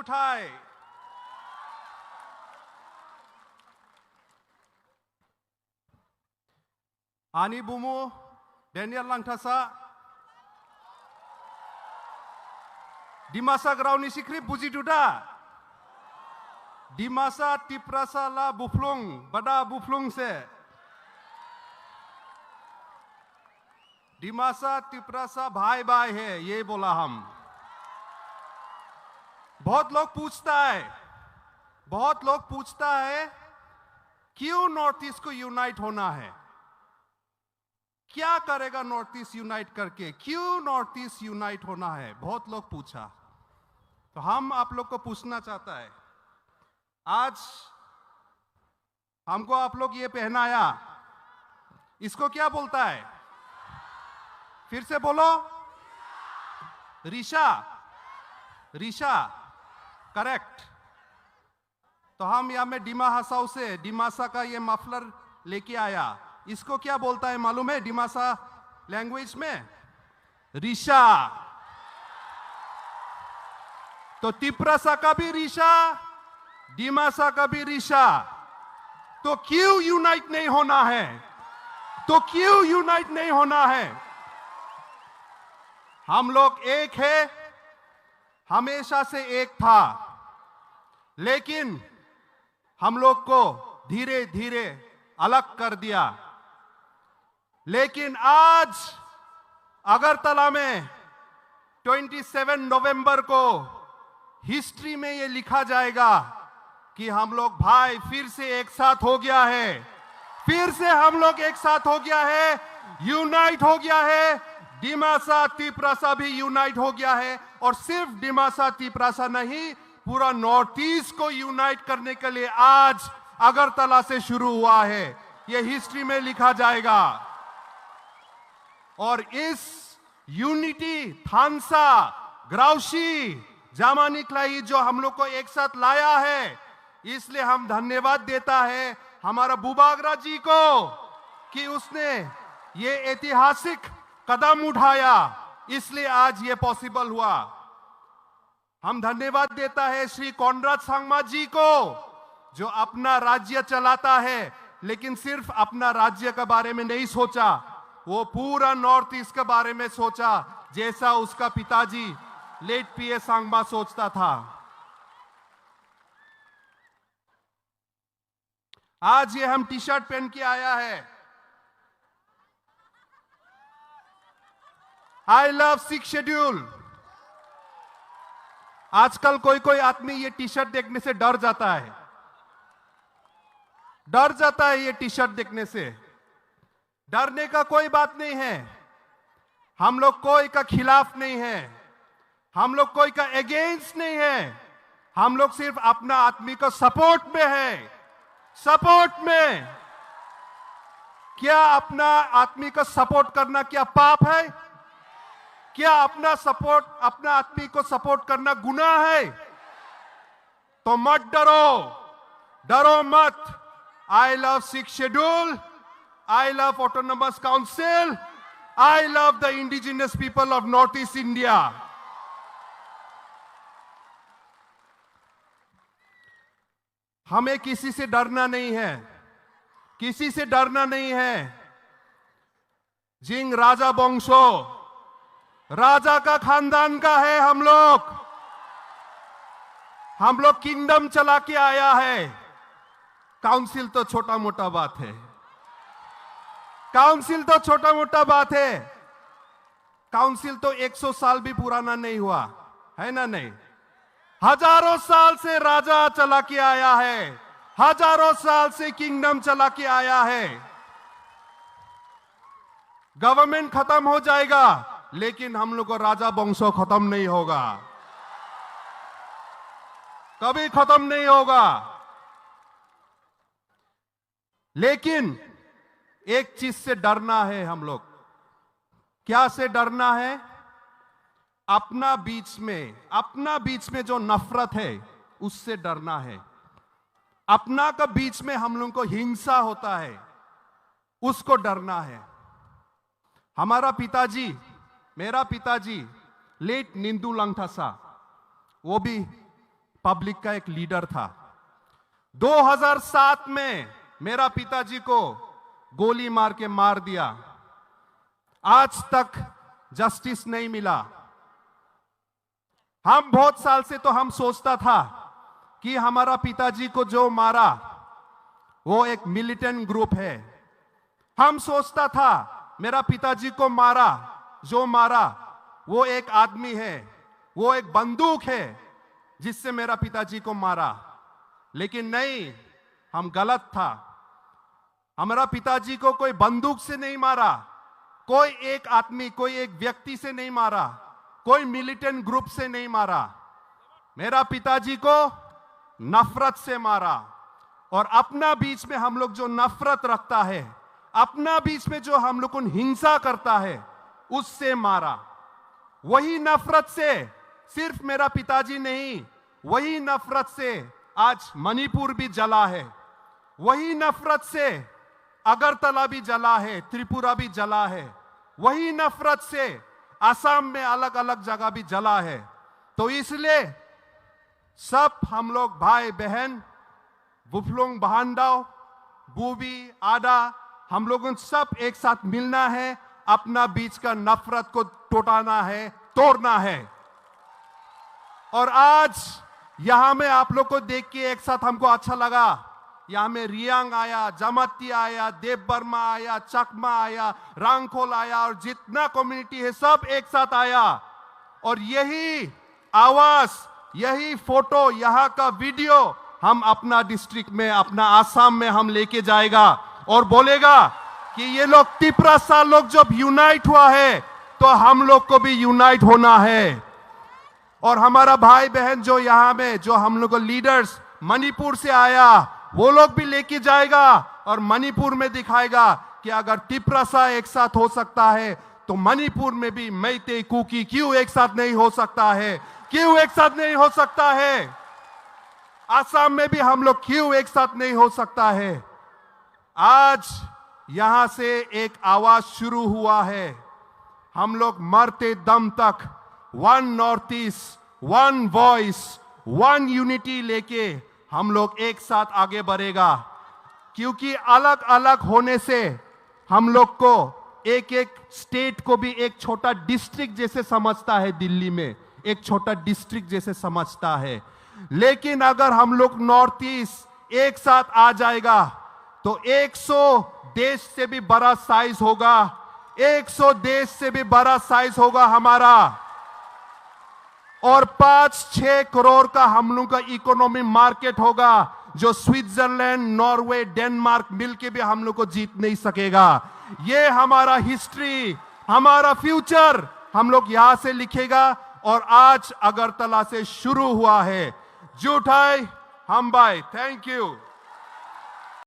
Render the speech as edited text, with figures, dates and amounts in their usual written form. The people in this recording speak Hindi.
उठाए। Ani Bumu, Daniel Langtasa, di masa Grauni Sikrip Buji Duda, di masa Tiprasa la Buflung, Bada Buflung se, di masa Tiprasa भाई भाई है, ये बोला हम। बहुत लोग पूछता है क्यों नॉर्थ ईस्ट को यूनाइट होना है, क्या करेगा नॉर्थ ईस्ट यूनाइट करके, क्यों नॉर्थ ईस्ट यूनाइट होना है, बहुत लोग पूछा। तो हम आप लोग को पूछना चाहता है, आज हमको आप लोग ये पहनाया, इसको क्या बोलता है? फिर से बोलो। रीशा, करेक्ट। तो हम यहाँ में डिमा हसाऊ से डिमासा का ये मफलर लेके आया, इसको क्या बोलता है मालूम है डिमासा लैंग्वेज में? रीशा। तो तिप्रासा का भी रीशा, डिमासा का भी रीशा। तो क्यों यूनाइट नहीं होना है? हम लोग एक है, हमेशा से एक था, लेकिन हम लोग को धीरे धीरे अलग कर दिया। लेकिन आज अगरतला में 27 नवंबर को हिस्ट्री में ये लिखा जाएगा कि हम लोग भाई फिर से एक साथ हो गया है, यूनाइट हो गया है। डिमासा तिप्रासा भी यूनाइट हो गया है, और सिर्फ डिमासा तिप्रासा नहीं, पूरा नॉर्थ ईस्ट को यूनाइट करने के लिए आज अगरतला से शुरू हुआ है। ये हिस्ट्री में लिखा जाएगा। और इस यूनिटी थानसा ग्राउशी जामानिकलाई जो हम लोग को एक साथ लाया है, इसलिए हम धन्यवाद देता है हमारा बुबागरा जी को कि उसने ये ऐतिहासिक कदम उठाया, इसलिए आज ये पॉसिबल हुआ। हम धन्यवाद देता है श्री कॉनराड सांगमा जी को, जो अपना राज्य चलाता है, लेकिन सिर्फ अपना राज्य के बारे में नहीं सोचा, वो पूरा नॉर्थ ईस्ट के बारे में सोचा, जैसा उसका पिताजी लेट पीए सांगमा सोचता था। आज ये हम टी शर्ट पहन के आया है, आई लव 6 शेड्यूल। आजकल कोई आदमी ये टी शर्ट देखने से डर जाता है ये टी शर्ट देखने से। डरने का कोई बात नहीं है, हम लोग कोई का खिलाफ नहीं है, हम लोग कोई का अगेंस्ट नहीं है, हम लोग सिर्फ अपना आदमी को सपोर्ट में है। क्या अपना आदमी को सपोर्ट करना क्या पाप है? क्या अपना आदमी को सपोर्ट करना गुनाह है? तो मत डरो मत। I love 6 schedule, I love autonomous council, I love the indigenous people of Northeast India. हमें किसी से डरना नहीं है। जिंग राजा वंशो, राजा का खानदान का है हम लोग किंगडम चला के आया है। काउंसिल तो छोटा मोटा बात है, काउंसिल तो 100 साल भी पुराना नहीं हुआ है ना? नहीं, हजारों साल से राजा चला के आया है, हजारों साल से किंगडम चला के आया है। गवर्नमेंट खत्म हो जाएगा, लेकिन हम लोग को राजा वंशो खत्म नहीं होगा, कभी खत्म नहीं होगा। लेकिन एक चीज से डरना है हम लोग। क्या से डरना है? अपना बीच में जो नफरत है उससे डरना है। अपना का बीच में हम लोग को हिंसा होता है, उसको डरना है। मेरा पिताजी लेट निंदू लंगथासा, वो भी पब्लिक का एक लीडर था। 2007 में मेरा पिताजी को गोली मार के मार दिया। आज तक जस्टिस नहीं मिला। हम बहुत साल से तो हम सोचता था कि हमारा पिताजी को जो मारा वो एक मिलिटेंट ग्रुप है। हम सोचता था मेरा पिताजी को जो मारा वो एक आदमी है, वो एक बंदूक है जिससे मेरा पिताजी को मारा। लेकिन नहीं, हम गलत था। हमारा पिताजी को कोई बंदूक से नहीं मारा, कोई एक आदमी, कोई एक व्यक्ति से नहीं मारा, कोई मिलिटेंट ग्रुप से नहीं मारा। मेरा पिताजी को नफरत से मारा। और अपना बीच में हम लोग जो नफरत रखता है, अपना बीच में जो हम लोग को हिंसा करता है, उससे मारा। वही नफरत से सिर्फ मेरा पिताजी नहीं, वही नफरत से आज मणिपुर भी जला है। वही नफरत से अगरतला भी जला है, त्रिपुरा भी जला है। वही नफरत से असम में अलग अलग जगह भी जला है। तो इसलिए सब हम लोग भाई बहन, बुफलोंग बहानडाव, बूबी आदा, हम लोगों सब एक साथ मिलना है, अपना बीच का नफरत को टोटाना है, तोड़ना है। और आज यहां में आप लोग को देख के एक साथ हमको अच्छा लगा। यहां में रियांग आया, जमाती आया, देव बर्मा आया, चकमा आया, रांगखोल आया, और जितना कम्युनिटी है सब एक साथ आया। और यही आवाज, यही फोटो, यहाँ का वीडियो हम अपना डिस्ट्रिक्ट में, अपना आसाम में हम लेके जाएगा और बोलेगा कि ये लोग तिपरासा लोग जब यूनाइट हुआ है तो हम लोग को भी यूनाइट होना है। और हमारा भाई बहन जो यहाँ में, जो हम लोग को लीडर्स मणिपुर से आया, वो लोग भी लेके जाएगा और मणिपुर में दिखाएगा कि अगर तिपरासा एक साथ हो सकता है तो मणिपुर में भी मैते कुकी क्यों एक साथ नहीं हो सकता है, क्यों एक साथ नहीं हो सकता है। आसाम में भी हम लोग क्यों एक साथ नहीं हो सकता है। आज यहां से एक आवाज शुरू हुआ है। हम लोग मरते दम तक one north east, one voice, one unity लेके हम लोग एक साथ आगे बढ़ेगा। क्योंकि अलग अलग होने से हम लोग को एक एक स्टेट को भी एक छोटा डिस्ट्रिक्ट जैसे समझता है, दिल्ली में एक छोटा डिस्ट्रिक्ट जैसे समझता है। लेकिन अगर हम लोग नॉर्थ ईस्ट एक साथ आ जाएगा तो 100 देश से भी बड़ा साइज होगा, 100 देश से भी बड़ा साइज होगा हमारा। और 5-6 करोड़ का हम लोग का इकोनॉमी मार्केट होगा, जो स्विट्जरलैंड, नॉर्वे, डेनमार्क मिलके भी हम लोग को जीत नहीं सकेगा। ये हमारा हिस्ट्री, हमारा फ्यूचर हम लोग यहां से लिखेगा। और आज अगरतला से शुरू हुआ है। जुटाई हम भाई, थैंक यू।